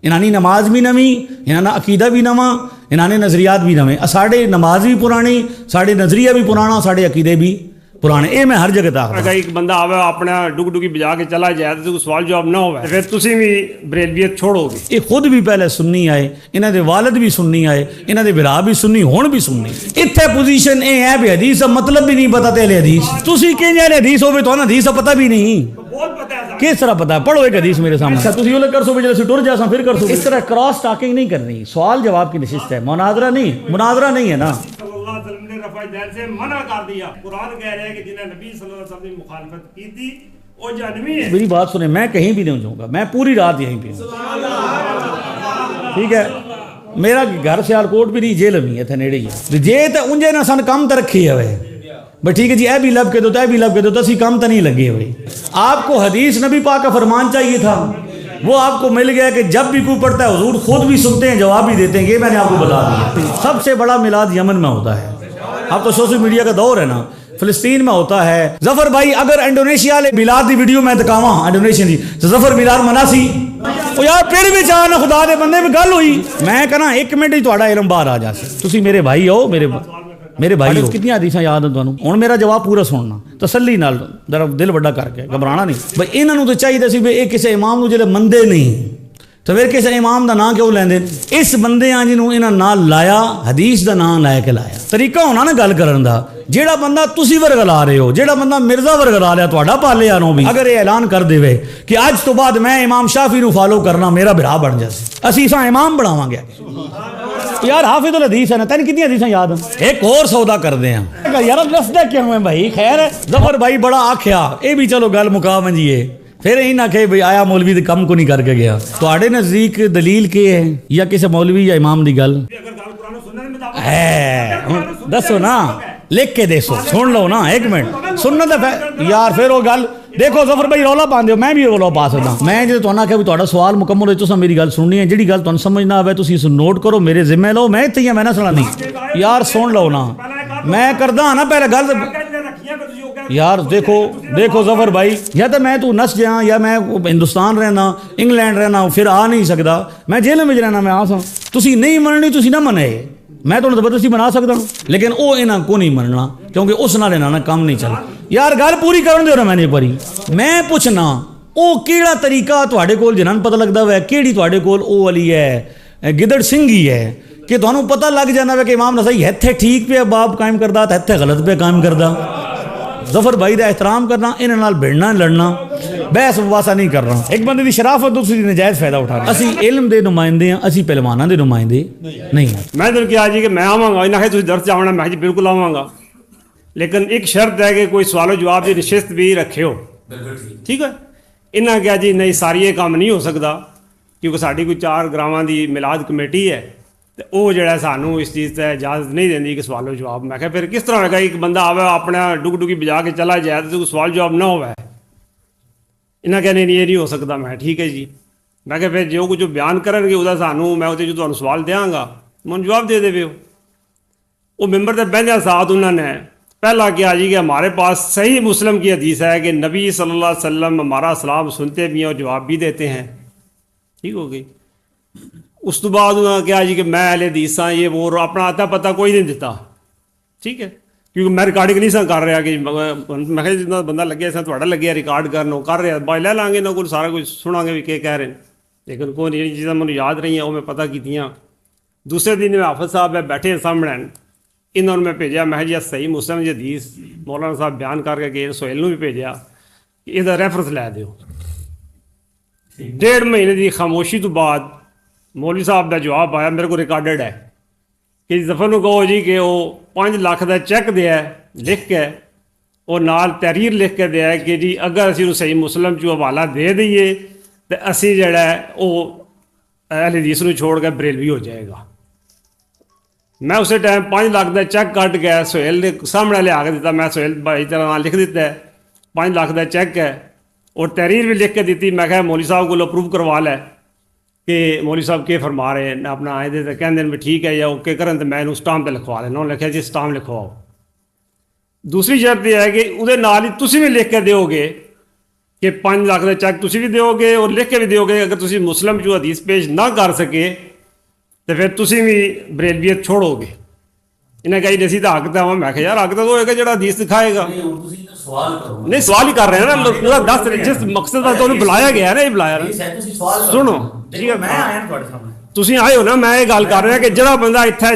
انہاں دی نماز بھی نویں، انہاں دا عقیدہ بھی نواں، انہاں نے نظریات بھی نویں. ساڈے نماز بھی پرانی، ساڈے نظریہ بھی پرانا، ساڈے عقیدے بھی پرانے. اے میں ہر جگہ تک اگر ایک بندہ آوے اپنا ڈگی بجا کے چلا جائے تو سوال جواب نہ ہوئے پھر تسی بھی بریلویت چھوڑو گے. یہ خود بھی پہلے سنی آئے، انہاں دے والد بھی سنی آئے، انہاں دے بھرا بھی سنی، ہون بھی سنی. اتھے پوزیشن اے ہے بھی حدیث کا مطلب بھی نہیں پتا تے حدیث. تسی کہ جائے حدیث ہوے تو حدیث کا پتہ بھی نہیں. کس طرح پتا ہے؟ پڑھو ایک حدیث میرے سامنے. اچھا تسی وہ کر سو جلے سے ٹر جاساں پھر کر سو. اس طرح کراس ٹاکنگ نہیں کرنی، سوال جواب کی نشست ہے، مناظرہ نہیں ہے نا. رفع دین سے منع کر دیا. قرآن کہہ رہے ہیں کہ جنہیں نبی صلی اللہ علیہ وسلم نے مخالفت کی تھی وہ جہنمی ہے. میری بات سنیں، میں کہیں بھی نہیں جاؤں گا، میں پوری رات یہیں پہ ہوں. ٹھیک ہے، میرا گھر سیالکوٹ بھی نہیں، جیل میں ہے نیڑے ہی ہے. جے تے انجے نہ سن کم تے رکھی ہوئے بھائی ٹھیک ہے جی، اے بھی لب کے دو اے بھی لب کے دو، تسی کم تو نہیں لگے ہوئے. آپ کو حدیث نبی پاک کا فرمان چاہیے تھا، وہ آپ کو مل گیا کہ جب بھی کوئی پڑھتا ہے حضور خود بھی سنتے ہیں، جواب بھی دیتے ہیں. یہ میں نے آپ کو بتا دیا. سب سے بڑا میلاد یمن میں ہوتا ہے. اب تو سوشل میڈیا کا دور ہے نا، فلسطین میں ہوتا ہے. ظفر بھائی اگر انڈونیشیا والے میلاد دی ویڈیو میں دکھاواں انڈونیشین دی تو ظفر میلاد مناسی او یار پھر بھی چاہنا خدا دے بندے میں گل ہوئی. میں کہنا ایک منٹ ہی تہاڈا علم باہر آ جاسی. تسی میرے بھائی ہو، میرے بھائی ہو. کتنی حدیثاں یاد ہیں تانوں؟ ہن میرا جواب پورا سننا تسلی نال، ذرا دل بڑا کر کے، گھبرانا نہیں. بھائی انہاں نوں تو چاہیے سی بھی کسی امام نوں جڑے مندے نہیں تو پھر کسی امام دا نام کیوں لیندے؟ اس بندے آ جنوں انہاں نال لایا، حدیث دا نام لے کے لایا. طریقہ ہونا نا گل کرن دا. جیڑا بندہ تسی ورگا لا رہے ہو، جیڑا بندہ مرزا ورگا لا لیا تہاڈا پالیا نو بھی، اگر یہ اعلان کر دے کہ اج تو بعد میں امام شافعی نو فالو کرنا، میرا بھرا بن جاسی، اسی اساں امام بناواں گے. یار حافظ الحدیث ہے نا، تین کتنی حدیثاں یاد ہیں؟ ایک اور سودا کر دے ہیں یار، دسدے کیوں ہیں بھائی؟ خیر ہے ظفر بھائی بڑا آکھیا، اے بھی چلو گل مکا منجیے. پھر یہی نہ کہ بھئی آیا مولوی دے کم کو نہیں کر کے گیا. تواڈے نزدیک دلیل کی ہے یا کسی مولوی یا امام دی گل ہے؟ دسو نا، لکھ کے دیسو، سن لو نا. ایک منٹ سننا تو یار پھر وہ گل دیکھو. ظفر بھائی رولا پاندے ہو، میں بھی رولا پا سکتا. میں جو تہاڈا کہ تہاڈا سوال مکمل ہوئے تساں میری گل سننی ہے. جڑی گل تہاڈوں سمجھ نہ آوے تسی اس نوٹ کرو، میرے ذمہ لو. میں تے میں نہ سنانی یار، سن لو نا. میں کردا نا پہلے گل. یار دیکھو ظفر بھائی، یا تو میں تو نس جاں یا میں ہندوستان رہنا، انگلینڈ رہنا، پھر آ نہیں سکتا. میں جیل میں رہنا، میں آ سا. تسی نہیں مننی تسی نہ منے، میں تو زبردستی بنا سکتا ہوں، لیکن وہ انہاں کو نہیں مننا کیونکہ اس نال انہاں کام نہیں چل. یار گل پوری کرن دیو نا. میں نے پڑھی، میں پوچھنا او کیڑا طریقہ تواڈے کول جنہاں پتہ لگدا ہوئے کیڑی تواڈے کول او والی ہے گدڑ سنگھی ہے کہ تانوں پتہ لگ جانا ہے کہ امام نسائی ہتھے ٹھیک پہ باب قائم کردا تے ہتھے غلط پہ قائم کردا. ظفر بھائی دا احترام کرنا، انہاں نال بھڑنا لڑنا، بحث بواسا نہیں کرنا. ایک بندے دی شرافت دوسری دی نجائز فائدہ اٹھانا. اسی علم دے نمائندے ہیں، اسی پہلواناں دے نمائندے نہیں ہیں. میں تو کیا جی کہ میں آواں گا، انہاں کہ تسی درس جاونا، میں جی بالکل آواں گا، لیکن ایک شرط ہے کہ کوئی سوال و جواب دی نشست بھی رکھے ہو. ٹھیک ہے. انہاں کیا جی نہیں ساری یہ کام نہیں ہو سکتا کیونکہ ساڈی کوئی 4 گراواں دی میلاد کمیٹی ہے تو وہ جڑا سانوں اس چیز سے اجازت نہیں دیندی کہ سوال و جواب. میں کہ پھر کس طرح ہوگا ایک بندہ آوے اپنا ڈگی بجا کے چلا جائے تو سوال جواب نہ ہوئے؟ انہاں کہنے نہیں یہ نہیں ہو سکتا. میں ٹھیک ہے جی. میں کہ پھر جو کچھ بیان کرن گے وہ سانوں میں جو تمہیں سوال دیاں گا من جواب دے دے. وہ ممبر سے بہن ساتھ انہوں نے پہلا کیا جی کہ ہمارے پاس صحیح مسلم کی حدیث ہے کہ نبی صلی اللہ علیہ وسلم ہمارا سلام سنتے بھی ہیں اور جواب بھی دیتے ہیں. ٹھیک ہو گئی. اس تو بعد انہوں نے کہا جی کہ میں اہل حدیث ہاں، یہ وہ اپنا آتا پتہ کوئی نہیں دیتا. ٹھیک ہے. کیونکہ میں ریکارڈنگ نہیں سا کر رہا کہ میں کہ جتنا بندہ لگیا سا تھوڑا لگیا ریکارڈ کرنا کر رہا بائی لے لیں گے نہ کوئی سارا کچھ سنا گے بھی کہہ رہے ہیں، لیکن کوئی نہیں چیزیں مجھے یاد رہی ہیں وہ میں پتہ کیتیاں. دوسرے دن میں حافظ صاحب بیٹھے سامنے، انہوں نے میں بھیجا میں جی صحیح مسلم جی حدیث مولانا صاحب بیان کر کے کہ سہیل نے بھی بھیجا کہ یہ ریفرنس لے دیو. 1.5 مہینے کی خاموشی تو بعد مولوی صاحب کا جواب آیا، میرے کو ریکارڈڈ ہے کہ ظفر نو کہو جی کہ وہ 5 لاکھ کا چیک دیا لکھ کے اور نال تحریر لکھ کے دیا کہ جی اگر اسی صحیح مسلم چو حوالہ دے دئیے تو اسی جڑا ہے وہ اہل حدیث نو چھوڑ کے بریلوی ہو جائے گا. میں اسی ٹائم 5 لاکھ کا چیک کٹ گیا سہیل نے سامنے لے آ کے دیتا. میں سہیل بھائی طرح نام لکھ دیتا ہے 5 لاکھ کا چیک ہے اور تحریر بھی لکھ کے دیتی. میں کہا مولوی صاحب کو اپروو کروا لے کہ مولوی صاحب کے فرما رہے ہیں اپنا آئے دے تو کہہ دیں بھی ٹھیک ہے یا اوکے کریں تو میں انہوں سٹام پہ لکھوا لینا. انہوں نے لکھا جی سٹام لکھواؤ. دوسری شرط یہ ہے کہ وہ نال ہی تسی بھی لکھ کے دیو گے کہ 5 ਲੱਖ ਦਾ ਚੈੱਕ ਤੁਸੀਂ ਵੀ ਦਿਓਗੇ ਔਰ ਲਿਖ ਕੇ ਵੀ ਦਿਓਗੇ, ਅਗਰ ਤੁਸੀਂ ਮੁਸਲਮ 'ਚੋਂ ਹਦੀਸ ਪੇਸ਼ ਨਾ ਕਰ ਸਕੇ ਤੇ ਫਿਰ ਤੁਸੀਂ ਵੀ ਬਰੇਲਵੀਅਤ ਛੋੜੋਗੇ। ਇਹਨੇ ਕਹੀ ਨਹੀਂ ਅਸੀਂ ਤਾਂ ਹੱਕ ਤਾਂ ਮੈਂ ਕਿਹਾ ਯਾਰ ਹੱਕ ਤਾਂ ਉਹ ਹੋਏਗਾ ਜਿਹੜਾ ਹਦੀਸ ਦਿਖਾਏਗਾ। ਨਹੀਂ ਸਵਾਲ ਹੀ ਕਰ ਰਹੇ ਨਾ, ਪੂਰਾ ਦੱਸ ਰਹੇ ਜਿਸ ਮਕਸਦ ਵਾਸਤੇ ਤੁਹਾਨੂੰ ਬੁਲਾਇਆ ਗਿਆ ਨਾ, ਇਹ ਬੁਲਾਇਆ ਨਾ। ਸੁਣੋ ਠੀਕ ਹੈ, ਮੈਂ ਆਇਆ ਤੁਹਾਡੇ ਸਾਹਮਣੇ, ਤੁਸੀਂ ਆਏ ਹੋ ਨਾ, ਮੈਂ ਇਹ ਗੱਲ ਕਰ ਰਿਹਾ ਕਿ ਜਿਹੜਾ ਬੰਦਾ ਇੱਥੇ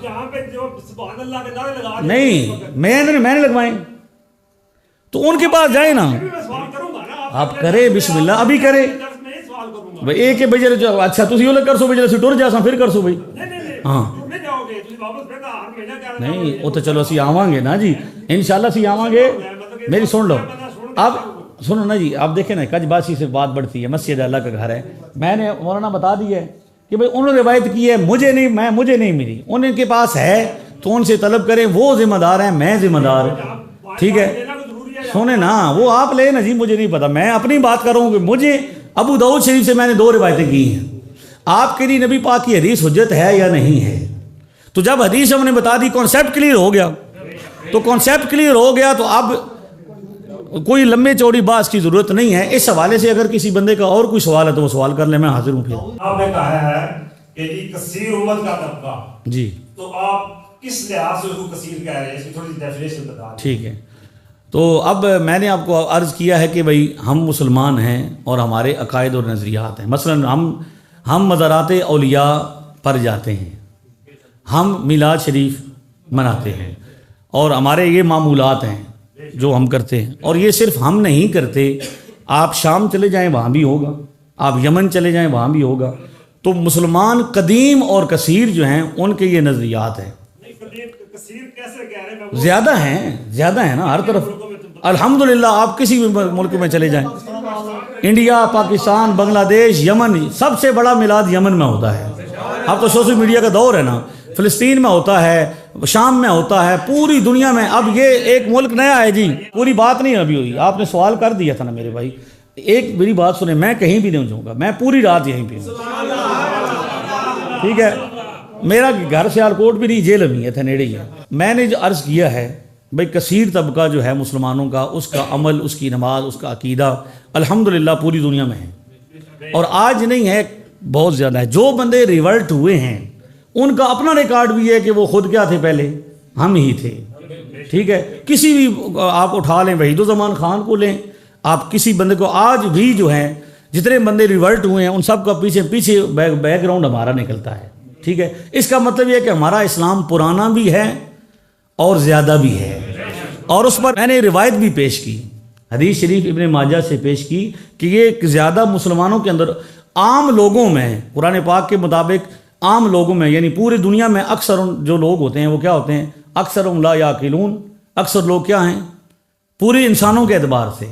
آپ جہاں پہ جو سبحان اللہ کے نعرے لگا نہیں میں نے لگوائیں تو ان کے پاس جائیں نا. میں سوال کروں گا نا آپ کرے بسم اللہ ابھی کرے میں سوال کروں گا بھائی ایک بجے اچھا تسی وہ کر سو بجے سے ٹر جاساں پھر کر سو بھائی. ہاں نہیں جاؤ گے تسی واپس پھر ہر مہینہ کہہ رہے نہیں وہ تو چلو اسی آواں گے نا جی انشاءاللہ اسی آواں گے. میری سن لو اب سنو نا جی آپ دیکھیں نا کج باسی سے بات بڑھتی ہے مسجد اللہ کا گھر ہے. میں نے مولانا بتا دیا ہے کہ بھئی انہوں نے روایت کی ہے مجھے نہیں ملی ان کے پاس ہے تو ان سے طلب کریں وہ ذمہ دار ہیں میں ذمہ دار ہوں ٹھیک ہے. سونے نا وہ آپ لے نا جی مجھے نہیں پتا میں اپنی بات کر رہا ہوں کہ مجھے ابو داؤد شریف سے میں نے 2 روایتیں کی ہیں. آپ کے لیے نبی پاک کی حدیث حجت ہے یا نہیں ہے تو جب حدیث ہم نے بتا دی کانسیپٹ کلیئر ہو گیا تو کانسیپٹ کلیئر ہو گیا تو اب کوئی لمبے چوڑی بات کی ضرورت نہیں ہے. اس حوالے سے اگر کسی بندے کا اور کوئی سوال ہے تو وہ سوال کر لیں میں حاضر ہوں. پھر آپ نے کہا ہے کہ جی کثیر امت کا طبقہ جی تو آپ کس لحاظ سے اس کو کثیر کہہ رہے ہیں اس کی تھوڑی سی ڈیفینیشن بتا دیں. ٹھیک ہے تو اب میں نے آپ کو عرض کیا ہے کہ بھئی ہم مسلمان ہیں اور ہمارے عقائد اور نظریات ہیں. مثلا ہم مزارات اولیاء پر جاتے ہیں ہم میلاد شریف مناتے ہیں اور ہمارے یہ معمولات ہیں جو ہم کرتے ہیں اور یہ صرف ہم نہیں کرتے. آپ شام چلے جائیں وہاں بھی ہوگا آپ یمن چلے جائیں وہاں بھی ہوگا. تو مسلمان قدیم اور کثیر جو ہیں ان کے یہ نظریات ہیں. زیادہ ہیں نا ہر طرف الحمدللہ. آپ کسی بھی ملک میں چلے جائیں انڈیا پاکستان بنگلہ دیش یمن سب سے بڑا میلاد یمن میں ہوتا ہے. اب تو سوشل میڈیا کا دور ہے نا فلسطین میں ہوتا ہے شام میں ہوتا ہے پوری دنیا میں. اب یہ ایک ملک نیا ہے جی پوری بات نہیں ابھی ہوئی. آپ نے سوال کر دیا تھا نا میرے بھائی ایک میری بات سنیں میں کہیں بھی نہیں جاؤں گا میں پوری رات یہیں پہ ہوں ٹھیک ہے. میرا گھر سیالکوٹ بھی نہیں جیل میں ہے نیڑے ہی ہے. میں نے جو عرض کیا ہے بھئی کثیر طبقہ جو ہے مسلمانوں کا اس کا عمل اس کی نماز اس کا عقیدہ الحمدللہ پوری دنیا میں ہے اور آج نہیں ہے بہت زیادہ ہے. جو بندے ریورٹ ہوئے ہیں ان کا اپنا ریکارڈ بھی ہے کہ وہ خود کیا تھے پہلے ہم ہی تھے ٹھیک ہے. کسی بھی آپ اٹھا لیں وحید الزمان خان کو لیں آپ کسی بندے کو آج بھی جو ہیں جتنے بندے ریورٹ ہوئے ہیں ان سب کا پیچھے بیک گراؤنڈ ہمارا نکلتا ہے ٹھیک ہے. اس کا مطلب یہ ہے کہ ہمارا اسلام پرانا بھی ہے اور زیادہ بھی ہے اور اس پر میں نے روایت بھی پیش کی حدیث شریف ابن ماجہ سے پیش کی کہ یہ زیادہ مسلمانوں کے اندر عام لوگوں میں قرآن پاک کے مطابق عام لوگوں میں یعنی پوری دنیا میں اکثر جو لوگ ہوتے ہیں وہ کیا ہوتے ہیں اکثر لا یعقلون. اکثر لوگ کیا ہیں پورے انسانوں کے اعتبار سے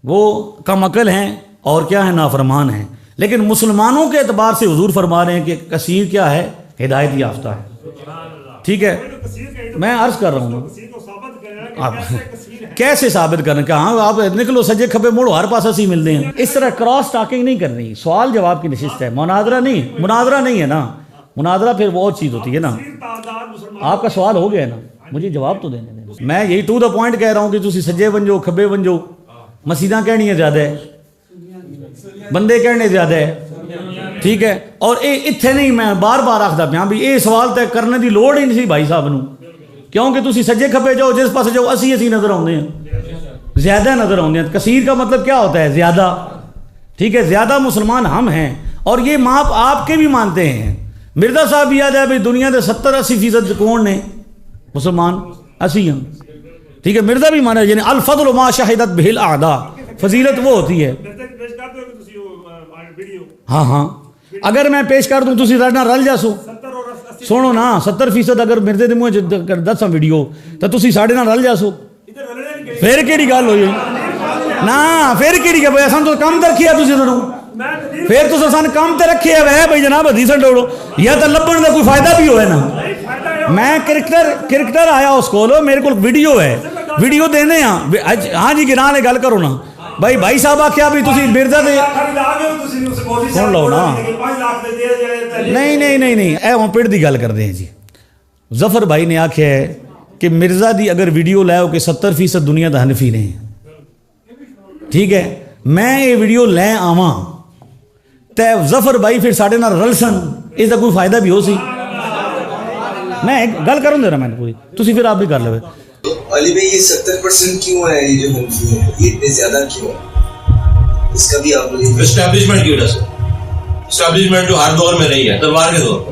وہ کم عقل ہیں اور کیا ہیں نافرمان ہیں. لیکن مسلمانوں کے اعتبار سے حضور فرما رہے ہیں کہ کثیر کیا ہے ہدایت یافتہ ہے ٹھیک ہے. میں عرض کر رہا ہوں آپ کیسے ثابت کرنا کہ ہاں آپ نکلو سجے کھبے موڑو ہر پاس اسی ملتے ہیں. اس طرح کراس ٹاکنگ نہیں کرنی سوال جواب کی نشست ہے مناظرہ نہیں ہے نا. مناظرہ پھر بہت چیز ہوتی ہے نا. آپ کا سوال ہو گیا ہے نا مجھے جواب تو دینے دیں. میں یہی ٹو دا پوائنٹ کہہ رہا ہوں کہ تسی سجے بن جاؤ کھبے بن جاؤ مسیداں کہنی زیادہ ہے بندے کہنے زیادہ ہے ٹھیک ہے. اور اتنے نہیں میں بار بار آخدا پیا بھی یہ سوال طے کرنے دی لوڑ ہی نہیں سی بھائی صاحب نو کیونکہ تسی سجے کھبے جاؤ جس پاس جاؤ اسی نظر آتے ہیں زیادہ نظر آتے ہیں. کثیر کا مطلب کیا ہوتا ہے زیادہ ٹھیک ہے. زیادہ مسلمان ہم ہیں اور یہ ماپ آپ کے بھی مانتے ہیں. مرزا صاحب بھی یاد ہے بھائی دنیا کے 70-80% کون نے مسلمان اسی ہیں ٹھیک ہے. مرزا بھی مانا یعنی الفضل ما شہدت بہ الاعداء فضیلت وہ ہوتی ہے. ہاں اگر میں پیش کر دوں تسی رلنا رل جاسو سنو نا 70% اگر مرزے دے منہ دساں ویڈیو تو تسی ساڈے نال رل جاسو پھر کیڑی گل ہوئی نا پھر کیڑی گل اساں تو کم رکھیا تسی سنو پھر تو سن کم تے رکھے ہے بھائی جناب حدیثاں ڈوڑو یا تو لبن دا کوئی فائدہ بھی ہوئے نا. میں کرکٹر آیا اس کول میرے کو ویڈیو ہے ویڈیو دینے ہاں جی گراں نے گل کرو نا بھائی صاحب آخیا بھی تسی مرزا دے سن لو نا نہیں اے ہوں پیڑ دی گل کرتے ہیں جی. ظفر بھائی نے آخیا ہے کہ مرزا دی اگر ویڈیو لے ہو کہ 70% دنیا دا حنفی نے ٹھیک ہے. میں یہ ویڈیو لے آواں تے ظفر بھائی پھر ساڑھے نال رلسن اس دا کوئی فائدہ بھی ہو سی. میں گل کروں دے رہا میں نے پوری تسی پھر آپ بھی کر لو. علی بھائی یہ 70% کیوں ہے یہ جو حنفی ہے یہ اتنے زیادہ کیوں ہے اس کا بھی آپ اسٹیبلشمنٹ کی وجہ سے اسٹیبلشمنٹ جو ہر دور میں رہی ہے تلوار کے دور پر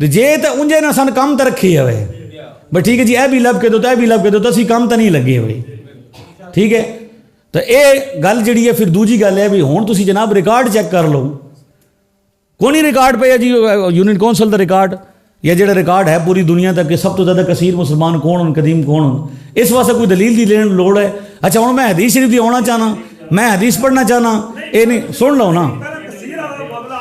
ਤੇ ਜੇ ਤਾਂ ਉਂਝੇ ਨਾ ਸਨ ਕੰਮ ਤਾਂ ਰੱਖੇ ਹੋਵੇ ਬਈ ਠੀਕ ਹੈ ਜੀ, ਇਹ ਵੀ ਲੱਭ ਕੇ ਦੋ ਤਾਂ ਇਹ ਵੀ ਲੱਭ ਕੇ ਦੋ, ਤਾਂ ਅਸੀਂ ਕੰਮ ਤਾਂ ਨਹੀਂ ਲੱਗੇ ਹੋਏ। ਠੀਕ ਹੈ, ਤਾਂ ਇਹ ਗੱਲ ਜਿਹੜੀ ਹੈ। ਫਿਰ ਦੂਜੀ ਗੱਲ ਹੈ ਵੀ ਹੁਣ ਤੁਸੀਂ ਜਨਾਬ ਰਿਕਾਰਡ ਚੈੱਕ ਕਰ ਲਓ, ਕੋਈ ਨਹੀਂ ਰਿਕਾਰਡ ਪਿਆ ਜੀ ਯੂਨੀਅਨ ਕੌਂਸਲ ਦਾ ਰਿਕਾਰਡ, ਜਾਂ ਜਿਹੜਾ ਰਿਕਾਰਡ ਹੈ ਪੂਰੀ ਦੁਨੀਆ ਤੱਕ ਕਿ ਸਭ ਤੋਂ ਜ਼ਿਆਦਾ ਕਸੀਰ ਮੁਸਲਮਾਨ ਕੌਣ ਹੋਣ, ਕਦੀਮ ਕੌਣ ਹੋਣ। ਇਸ ਵਾਸਤੇ ਕੋਈ ਦਲੀਲ ਦੀ ਲੈਣ ਲੋੜ ਹੈ? ਅੱਛਾ ਹੁਣ ਮੈਂ ਹਦੀਸ ਸ਼ਰੀਫ ਦੀ ਆਉਣਾ ਚਾਹਨਾ, ਮੈਂ ਹਦੀਸ ਪੜ੍ਹਨਾ ਚਾਹਨਾ, ਇਹ ਨਹੀਂ ਸੁਣ ਲਓ ਨਾ।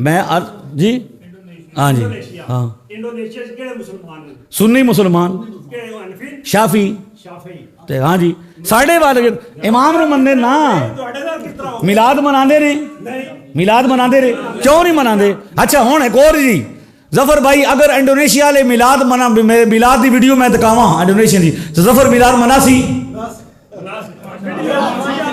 ਮੈਂ ਜੀ ਹਾਂ ਜੀ ਹਾਂ, ਇੰਡੋਨੇਸ਼ੀਆ ਚ ਕਿਹੜੇ ਮੁਸਲਮਾਨ ਨੇ? ਸੁੰਨੀ ਮੁਸਲਮਾਨ, ਸ਼ਾਫੀ ਤੇ ਹਾਂ ਜੀ ਸਾਡੇ ਵਾਲੇ ਇਮਾਮ ਨੂੰ ਮੰਨਦੇ ਨਾ। ਮਿਲਾਦ ਮਨਾਉਂਦੇ ਨੇ, ਮਿਲਾਦ ਮਨਾਉਂਦੇ ਨੇ, ਕਿਉਂ ਨਹੀਂ ਮਨਾਉਂਦੇ? ਅੱਛਾ ਹੁਣ ਇੱਕ ਹੋਰ ਜੀ ਜ਼ਫਰ ਭਾਈ, ਅਗਰ ਇੰਡੋਨੇਸ਼ੀਆ ਵਾਲੇ ਮਿਲਾਦ ਮਨਾ, ਮੇਰੇ ਮਿਲਾਦ ਦੀ ਵੀਡੀਓ ਮੈਂ ਦਿਖਾਵਾਂ ਇੰਡੋਨੇਸ਼ੀਆ ਦੀ, ਤਾਂ ਜ਼ਫਰ ਮਿਲਾਦ ਮਨਾ ਸੀ?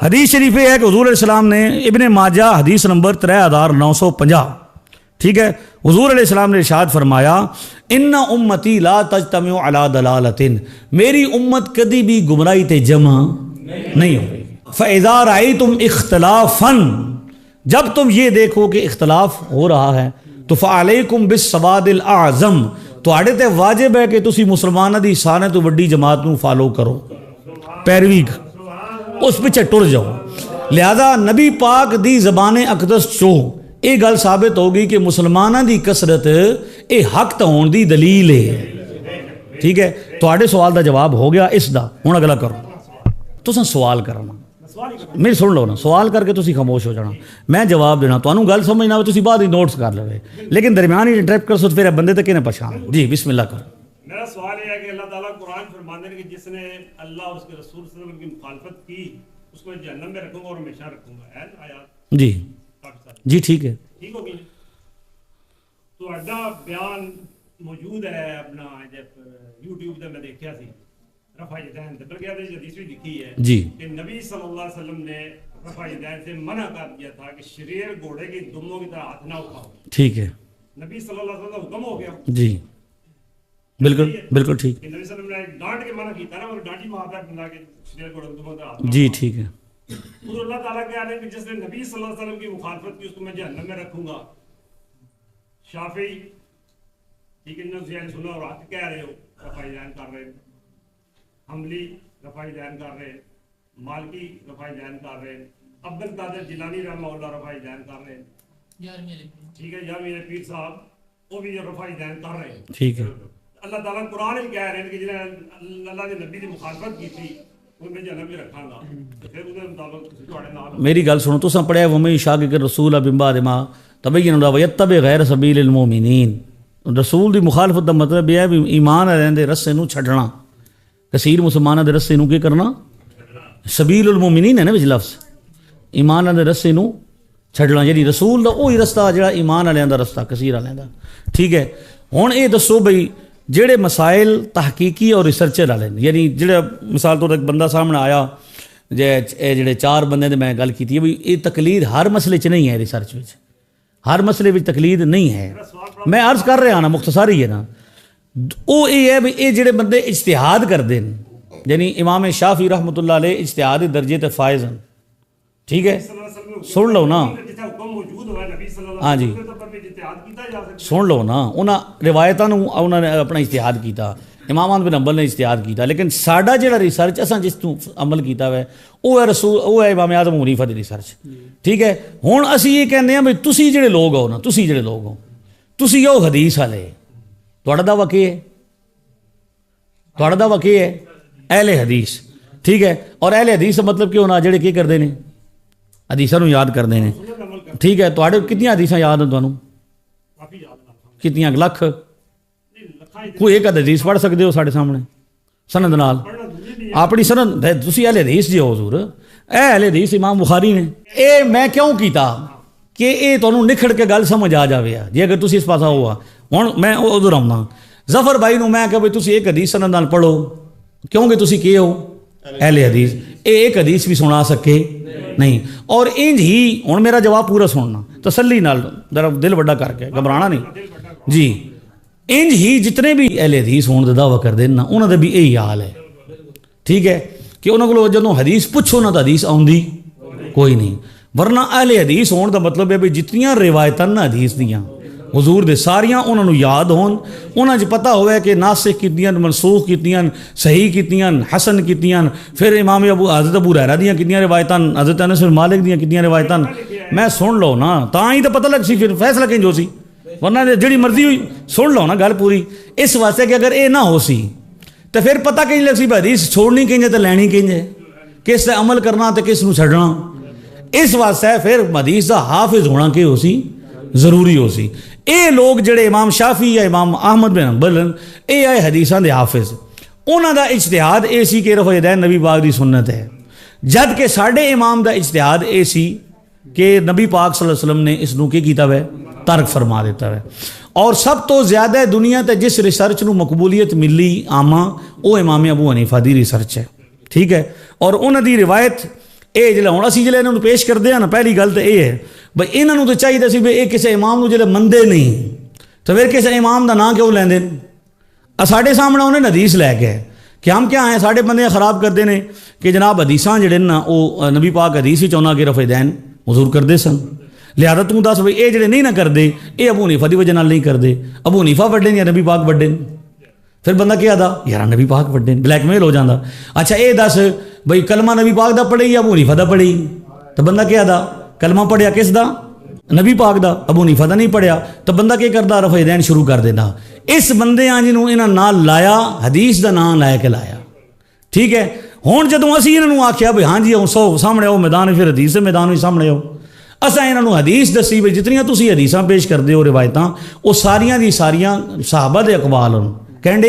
حدیث شریف ہے کہ حضور علیہ السلام نے ابن ماجہ حدیث نمبر 3950, ٹھیک ہے, حضور علیہ السلام نے ارشاد فرمایا ان امتی لا تجتمع علی ضلالۃ, میری امت کدی بھی گمراہی تے جمع نہیں ہوگی. فاذا رأیتم اختلافا, جب تم یہ دیکھو کہ اختلاف ہو رہا ہے تو فعلیکم بالسواد الاعظم, تواڈے تے واجب ہے کہ تسی مسلماناں دی سارے تو وڈی جماعت نو فالو کرو, پیروی اس پیچھے ٹر جاؤ. لہذا نبی پاک دی زبان اقدس چو یہ گل ثابت ہوگی کہ مسلماناں دی کثرت اے حق تے ہون دی دلیل ہے. ٹھیک ہے, تواڈے سوال دا جواب ہو گیا اس دا. ہن اگلا کرو, تساں سوال کرنا, میری سن لو نا, سوال کر کے تسی خاموش ہو جانا, میں جواب دینا, تانوں گل سمجھ نہ آوے تسی بعد ہی نوٹس کر لو, لیکن درمیان ہی انٹریکٹ کر سو پھر بندے تے کنے پہچان. جی بسم اللہ کرو. میرا سوال یہ ہے کہ اللہ تعالیٰ قرآن فرماتے ہیں کہ جس نے اللہ اور اس کے رسول صلی اللہ علیہ وسلم کی مخالفت کی اس کو جہنم میں رکھوں گا اور ہمیشہ رکھوں گا. آیات جی جی ٹھیک ہے, ٹھیک ہوگی. تو اڈا بیان موجود ہے اپنا جب یوٹیوب تے میں دیکھا سی رفع یدین تے بلکہ حدیث بھی لکھی ہے جی کہ نبی صلی اللہ علیہ وسلم نے رفع یدین سے منع کر دیا تھا کہ شریر گھوڑے کی دموں کی طرح ہاتھ نہ اٹھاؤ. ٹھیک ہے, نبی صلی اللہ علیہ وسلم کا حکم ہو گیا. جی بالکل بالکل ٹھیک, کہ نبی صلی اللہ علیہ وسلم نے ڈانٹ کے منع کیتا نا, اور ڈانٹی مارتا ہے بندہ کہ شریر گھوڑے کی دموں کی طرح. جی ٹھیک ہے. تو اللہ تعالیٰ کہہ رہے ہیں کہ جس نے نبی صلی اللہ علیہ وسلم کی مخالفت کی اس کو میں جہنم میں رکھوں گا. شافعی ٹھیک ہے, انہوں سنا اور حق کہہ رہے ہو, رفع یدین کر رہے ہیں. حنبلی رفع یدین کر رہے ہیں. مالکی رفع یدین کر رہے ہیں. عبد القادر جیلانی رحمہ اللہ رفع یدین کر رہے ہیں. ٹھیک ہے, یا میرے پیر صاحب وہ بھی رفع یدین کر رہے ہیں. ٹھیک ہے. اللہ تعالیٰ قرآن ہی کہہ رہے ہیں کہ جنہیں اللہ کے نبی کی مخالفت کی تھی ان میں جہنم میں رکھاں گا. پھر انہیں مطابق تواڈے نال میری گل سنو, تساں پڑھیا ومن یشاقق الرسول من بعد ما تبین له ویتبع غیر سبیل المؤمنین. رسول دی مخالفت دا مطلب یہ ہے بھی ایمان والے دے رستے نو چھڈنا, کثیر مسلماناں دے رستے نو کی کرنا, سبیل المؤمنین ہے نا وچ لفظ, ایمان والے دے رستے نو چھڈنا, یعنی رسول دا وہی رستہ جڑا ایمان والے دا رستہ کثیر والے دا. ٹھیک ہے, ہن یہ دسو بھئی جڑے مسائل تحقیقی اور ریسرچر والے یعنی جڑے مثال طور ایک بندہ سامنے آیا جڑے 4 بندے دے میں گل کیتی ہے بھی یہ تقلید ہر مسئلے چ نہیں ہے, ریسرچ وچ ہر مسئلے وچ تقلید نہیں ہے. میں عرض کر رہا نا مختصر ہی ہے نا, وہ یہ ہے بھی یہ جڑے بندے اجتہاد کرتے ہیں, یعنی امام شافعی رحمۃ اللہ علیہ اجتہادی درجے تے فائز ہیں. ٹھیک ہے, سن لو نا, ہاں جی سن لو نا, انہاں روایتاں انہوں نے اپنا اجتہاد کیتا, امام احمد بن حنبل نے اجتہاد کیتا, لیکن ساڈا جڑا ریسرچ اساں جس تو عمل کیتا ہے وہ ہے وہ ہے امام اعظم حنیفہ دی ریسرچ. ٹھیک ہے, ہن اسی یہ کہندے ہیں بھئی تسی جڑے لوگ ہو نا, تسی جڑے لوگ ہو, تسی ہو حدیث والے, تہاڈا دعویٰ کی ہے, تہاڈا دعویٰ کی ہے اہل حدیث. ٹھیک ہے, اور اہل حدیث کا مطلب کیوں نہ جڑے کی کرتے ہیں حدیثاں نو یاد کرتے ہیں. ٹھیک ہے, تہاڈے کتنی حدیثاں یاد ہیں تانوں, کتنی لکھ, کوئی ایک حدیث پڑھ سکتے ہو ساڈے سامنے سند نال, اپنی سند تسی اہل حدیث جی ہو حضور, اے اہل حدیث امام بخاری نے. اے میں کیوں کیتا کہ اے تانوں نکھڑ کے گل سمجھ آ جاوے جی اگر تسی اس پاسا ہوا. ہن میں ادھر آؤں ظفر بھائی نو میں کہ بھئی تسی ایک حدیث سند نال پڑھو کیونکہ تسی کی ہو اہل حدیث, اے ایک حدیث بھی سنا سکے نہیں. اور انج ہی ہن میرا جواب پورا سننا تسلی نال, ذرا دل وڈا کر کے گھبرانا نہیں جی. انج ہی جتنے بھی اہل حدیث ہون دا دعویٰ کر دینا انہاں دا بھی یہی حال ہے. ٹھیک ہے, کہ انہاں کولوں جدوں حدیث پوچھو نا تو حدیث آوندی کوئی نہیں, ورنہ اہل حدیث ہون دا مطلب ہے بھی جتنیاں روایتاں نا حدیث دیاں حضور دے ساریاں انہاں نو یاد ہون, انہاں چ پتہ ہوئے کہ ناسخ کتنیاں, منسوخ کتنیاں, صحیح کتنیاں, حسن کتنیاں, پھر امام حضرت ابو ہریرہ دیاں کتنیاں روایتاں, حضرت انس بن مالک دیاں کتنیاں روایتاں. میں سن لو نا تاں ہی تو پتہ لگ سی پھر فیصلہ کنج ہو سی, ورنہ جڑی مرضی ہوئی سن لو نا گل پوری. اس واسطے کہ اگر اے نہ ہو سی تو پھر پتہ کنج لگ سی بھی حدیث چھوڑنی کنج ہے تو لینی کنج ہے, کس تے عمل کرنا تو کس نو چھڈنا. اس واسطے پھر حدیث دا حافظ ہونا کہ ہو سی ضروری ہو سی. اے لوگ جڑے امام شافعی یا امام احمد بن حنبل اے آئے حدیثاں دے حافظ, انہاں دا اجتہاد اے سی کہ رفع یدین نبی پاک دی سنت ہے, جد کہ ساڈے امام دا اجتہاد اے سی کہ نبی پاک صلی اللہ علیہ وسلم نے اس نو کی کیتا ہے ترک فرما دیتا ہے. اور سب تو زیادہ دنیا تے جس ریسرچ نو مقبولیت ملی عامہ وہ امام ابو حنیفہ دی ریسرچ ہے. ਠੀਕ ਹੈ। ਔਰ ਉਹਨਾਂ ਦੀ ਰਿਵਾਇਤ ਇਹ ਜਿਹੜਾ ਹੁਣ ਅਸੀਂ ਜਿਹੜੇ ਇਹਨਾਂ ਨੂੰ ਪੇਸ਼ ਕਰਦੇ ਹਾਂ ਨਾ, ਪਹਿਲੀ ਗੱਲ ਤਾਂ ਇਹ ਹੈ ਬਈ ਇਹਨਾਂ ਨੂੰ ਤਾਂ ਚਾਹੀਦਾ ਸੀ ਵੀ ਇਹ ਕਿਸੇ ਇਮਾਮ ਨੂੰ ਜਿਹੜੇ ਮੰਨਦੇ ਨਹੀਂ ਤਾਂ ਫਿਰ ਕਿਸੇ ਇਮਾਮ ਦਾ ਨਾਂ ਕਿਉਂ ਲੈਂਦੇ ਨੇ। ਸਾਡੇ ਸਾਹਮਣੇ ਉਹਨੇ ਹਦੀਸ ਲੈ ਕੇ ਕਿ ਹਮ ਕਿਆ ਹੈ, ਸਾਡੇ ਬੰਦੇ ਖਰਾਬ ਕਰਦੇ ਨੇ ਕਿ ਜਨਾਬ ਹਦੀਸਾਂ ਜਿਹੜੇ ਨਾ ਉਹ ਨਬੀ ਪਾਕ ਹਦੀਸ ਵਿੱਚ ਉਹਨਾਂ ਕੇ ਰਫੇ ਦੈਨ ਹਜ਼ੂਰ ਕਰਦੇ ਸਨ, ਲਿਹਾਜ਼ਾ ਤੂੰ ਦੱਸ ਬਈ ਇਹ ਜਿਹੜੇ ਨਹੀਂ ਨਾ ਕਰਦੇ ਇਹ ਅਬੂ ਹਨੀਫਾ ਦੀ ਵਜ੍ਹਾ ਨਾਲ ਨਹੀਂ ਕਰਦੇ, ਅਬੂ ਹਨੀਫਾ ਵੱਡੇ ਨੇ ਜਾਂ ਨਬੀ ਪਾਕ ਵੱਡੇ ਨੇ। ਫਿਰ ਬੰਦਾ ਕੀ ਆਦਾ ਯਾਰ ਨਬੀ ਪਾਕ ਵੱਡੇ ਨੇ, ਬਲੈਕਮੇਲ ਹੋ ਜਾਂਦਾ। ਅੱਛਾ ਇਹ ਦੱਸ ਬਈ ਕਲਮਾ ਨਬੀ ਪਾਕ ਦਾ ਪੜ੍ਹੀ ਜਾਂ ਅਬੂ ਹਨੀਫਾ ਦਾ ਪੜ੍ਹੀ, ਤਾਂ ਬੰਦਾ ਕੀ ਆਦਾ ਕਲਮਾ ਪੜ੍ਹਿਆ ਕਿਸ ਦਾ, ਨਬੀ ਪਾਕ ਦਾ, ਅਬੂ ਹਨੀਫਾ ਦਾ ਨਹੀਂ ਪੜ੍ਹਿਆ, ਤਾਂ ਬੰਦਾ ਕੀ ਕਰਦਾ ਰਫੇ ਦੈਨ ਸ਼ੁਰੂ ਕਰ ਦੇਣਾ। ਇਸ ਬੰਦਿਆਂ ਜਿਹਨੂੰ ਇਹਨਾਂ ਨਾਲ ਲਾਇਆ ਹਦੀਸ ਦਾ ਨਾਂ ਲੈ ਕੇ ਲਾਇਆ, ਠੀਕ ਹੈ। ਹੁਣ ਜਦੋਂ ਅਸੀਂ ਇਹਨਾਂ ਨੂੰ ਆਖਿਆ ਵੀ ਹਾਂਜੀ ਉਹ ਸੋ ਸਾਹਮਣੇ ਆਓ ਮੈਦਾਨ, ਫਿਰ ਹਦੀਸ ਦੇ ਮੈਦਾਨ ਵਿੱਚ ਸਾਹਮਣੇ ਆਓ, ਅਸਾਂ ਇਹਨਾਂ ਨੂੰ ਹਦੀਸ ਦੱਸੀ ਵੀ ਜਿਤਨੀਆਂ ਤੁਸੀਂ ਹਦੀਸਾਂ ਪੇਸ਼ ਕਰਦੇ ਹੋ ਰਿਵਾਇਤਾਂ ਉਹ ਸਾਰੀਆਂ ਦੀ ਸਾਰੀਆਂ ਸਹਾਬਾ ਦੇ ਅਕਵਾਲ ਹਨ, ਕਹਿੰਦੇ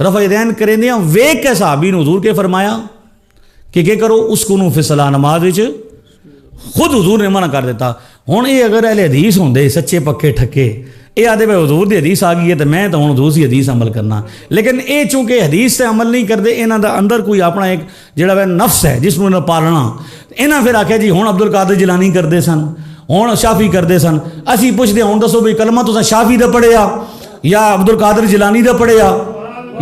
ਰਫਾ ਦੈਨ ਕਰਿੰਦੇ ਆ, ਵੇਖ ਕੇ ਸਹਾਬੀ ਨੂੰ ਹਜ਼ੂਰ ਕੇ ਫਰਮਾਇਆ ਕਿ ਕਰੋ ਉਸਕੂ ਨੂੰ ਫਿਸਲਾ ਨਮਾਜ਼ ਵਿੱਚ ਖੁਦ ਹਜ਼ੂਰ ਨੇ ਮਨਾ ਕਰ ਦਿੱਤਾ। ਹੁਣ ਇਹ ਅਗਰ ਅਹਲੇ ਹਦੀਸ ਹੁੰਦੇ ਸੱਚੇ ਪੱਕੇ ਠੱਕੇ, ਇਹ ਆਦੇ ਵੇ ਹਜ਼ੂਰ ਦੀ ਹਦੀਸ ਆ ਗਈ ਹੈ ਤਾਂ ਮੈਂ ਤਾਂ ਹੁਣ ਹਜ਼ੂਰ ਦੀ ਹਦੀਸ ਅਮਲ ਕਰਨਾ, ਲੇਕਿਨ ਇਹ ਚੂੰਕਿ ਹਦੀਸ ਤੇ ਅਮਲ ਨਹੀਂ ਕਰਦੇ, ਇਹਨਾਂ ਦਾ ਅੰਦਰ ਕੋਈ ਆਪਣਾ ਇੱਕ ਜਿਹੜਾ ਵਾ ਨਫਸ ਹੈ ਜਿਸ ਨੂੰ ਇਹਨਾਂ ਪਾਲਣਾ, ਇਹਨਾਂ ਫਿਰ ਆਖਿਆ ਜੀ ਹੁਣ ਅਬਦੁਲ ਕਾਦਰ ਜਿਲਾਨੀ ਕਰਦੇ ਸਨ, ਹੁਣ ਸ਼ਾਫੀ ਕਰਦੇ ਸਨ। ਅਸੀਂ ਪੁੱਛਦੇ ਹੁਣ ਦੱਸੋ ਵੀ ਕਲਮਾ ਤੁਸੀਂ ਸ਼ਾਫੀ ਦਾ ਪੜ੍ਹਿਆ ਜਾਂ ਅਬਦੁਲ ਕਾਦਰ ਜਿਲਾਨੀ ਦਾ ਪੜ੍ਹਿਆ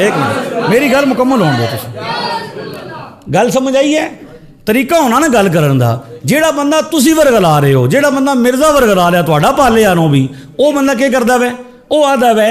ਇੱਕ ਮਿੰਟ ਮੇਰੀ ਗੱਲ ਮੁਕੰਮਲ ਹੋਣ ਦਿਓ, ਤੁਸੀਂ ਗੱਲ ਸਮਝ ਆਈ ਹੈ। ਤਰੀਕਾ ਹੋਣਾ ਨਾ ਗੱਲ ਕਰਨ ਦਾ, ਜਿਹੜਾ ਬੰਦਾ ਤੁਸੀਂ ਵਰਗਲਾ ਰਹੇ ਹੋ, ਜਿਹੜਾ ਬੰਦਾ ਮਿਰਜ਼ਾ ਵਰਗਲਾ ਲਿਆ ਤੁਹਾਡਾ ਪਾਲਿਆ ਨੂੰ ਵੀ, ਉਹ ਬੰਦਾ ਕੀ ਕਰਦਾ ਵੈ, ਉਹ ਆਦਾ ਵੈ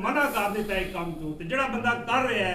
ਮਨਾ ਕਰ ਦਿੱਤਾ ਇੱਕ ਕੰਮ ਤੋਂ, ਤੇ ਜਿਹੜਾ ਬੰਦਾ ਕਰ ਰਿਹਾ ਹੈ,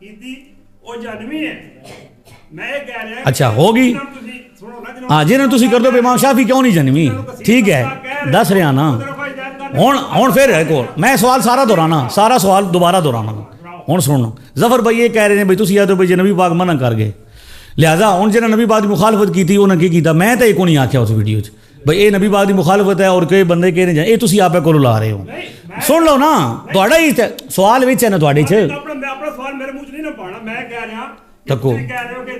ਕੀਤੀ ਉਹ ਜਹਨਮੀ ਹੈ। ਮੈਂ ਇਹ ਕਹਿ ਰਿਹਾ ਅੱਛਾ ਹੋ ਗਈ। ਤੁਸੀਂ ਸੁਣੋ ਨਾ, ਹਾਂ ਜਿਹਨਾਂ ਤੁਸੀਂ ਕਰਦੇ ਹੋ ਇਮਾਮ ਸ਼ਾਫੀ ਕਿਉਂ ਨਹੀਂ ਜਨਮੀ, ਠੀਕ ਹੈ ਦੱਸ ਰਿਹਾ ਨਾ। ਹੁਣ ਫਿਰ ਇੱਕ ਹੋਰ ਮੈਂ ਸਵਾਲ ਸਾਰਾ ਦੁਹਰਾਣਾ, ਸਾਰਾ ਸਵਾਲ ਦੁਬਾਰਾ ਦੁਹਰਾਣਾ। ਹੁਣ ਸੁਣੋ, ਜ਼ਫਰ ਭਾਈ ਇਹ ਕਹਿ ਰਹੇ ਨੇ ਬਈ ਤੁਸੀਂ ਆਦੇ ਹੋ ਬਈ ਜੇ ਨਬੀ ਪਾਕ ਮਨਾ ਕਰ ਗਏ, ਲਿਹਾਜ਼ਾ ਹੁਣ ਜਿਹਨਾਂ ਨਬੀ ਪਾਕ ਦੀ ਮੁਖਾਲਫਤ ਕੀਤੀ ਉਹਨਾਂ ਕੀ ਕੀਤਾ? ਮੈਂ ਤਾਂ ਇਹ ਕੋਈ ਨਹੀਂ ਆਖਿਆ ਉਸ ਵੀਡੀਓ 'ਚ ਬਈ ਇਹ ਨਬੀ ਪਾਕ ਦੀ ਮੁਖਾਲਫਤ ਹੈ ਔਰ ਕਈ ਬੰਦੇ ਕਹਿ ਰਹੇ ਇਹ ਤੁਸੀਂ ਆਪੇ ਕੋਲੋਂ ਲਾ ਰਹੇ ਹੋ। ਸੁਣ ਲਓ ਨਾ, ਤੁਹਾਡਾ ਹੀ ਸਵਾਲ ਵਿੱਚ ਹੈ ਨਾ ਤੁਹਾਡੇ 'ਚ। ਮੈਂ ਆਪਣਾ ਸਵਾਲ ਮੇਰੇ ਮੂੰਹ 'ਚ ਨਹੀਂ ਨਾ ਪਾਣਾ, ਮੈਂ ਕਹਿ ਰਿਹਾ ਤੁਸੀਂ ਕਹਿ ਰਹੇ ਹੋ ਕਿ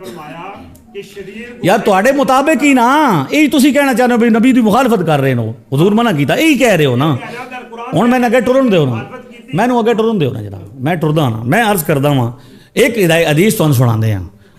ਫਰਮਾਇਆ ਕਿ ਸ਼ਰੀਰ ਯਾਰ ਤੁਹਾਡੇ ਮੁਤਾਬਿਕ ਹੀ ਨਾ, ਇਹ ਤੁਸੀਂ ਕਹਿਣਾ ਚਾਹੁੰਦੇ ਹੋ ਵੀ ਨਬੀ ਦੀ ਮੁਖਾਲਫਤ ਕਰ ਰਹੇ ਹੋ, ਹੁਜ਼ੂਰ ਮਨਾ ਕੀਤਾ, ਇਹੀ ਕਹਿ ਰਹੇ ਹੋ ਨਾ। ਹੁਣ ਮੈਨੂੰ ਅੱਗੇ ਟੁਰਨ ਦਿਓ ਨਾ, ਮੈਨੂੰ ਅੱਗੇ ਟੁਰਨ ਦਿਓ ਨਾ ਜਨਾਬ, ਮੈਂ ਟੁਰਦਾ ਨਾ। ਮੈਂ ਅਰਜ਼ ਕਰਦਾ ਵਾਂ ਇੱਕ ਹਦੀਸ ਤੁਹਾਨੂੰ ਸੁਣਾਉਂਦੇ ਹਾਂ।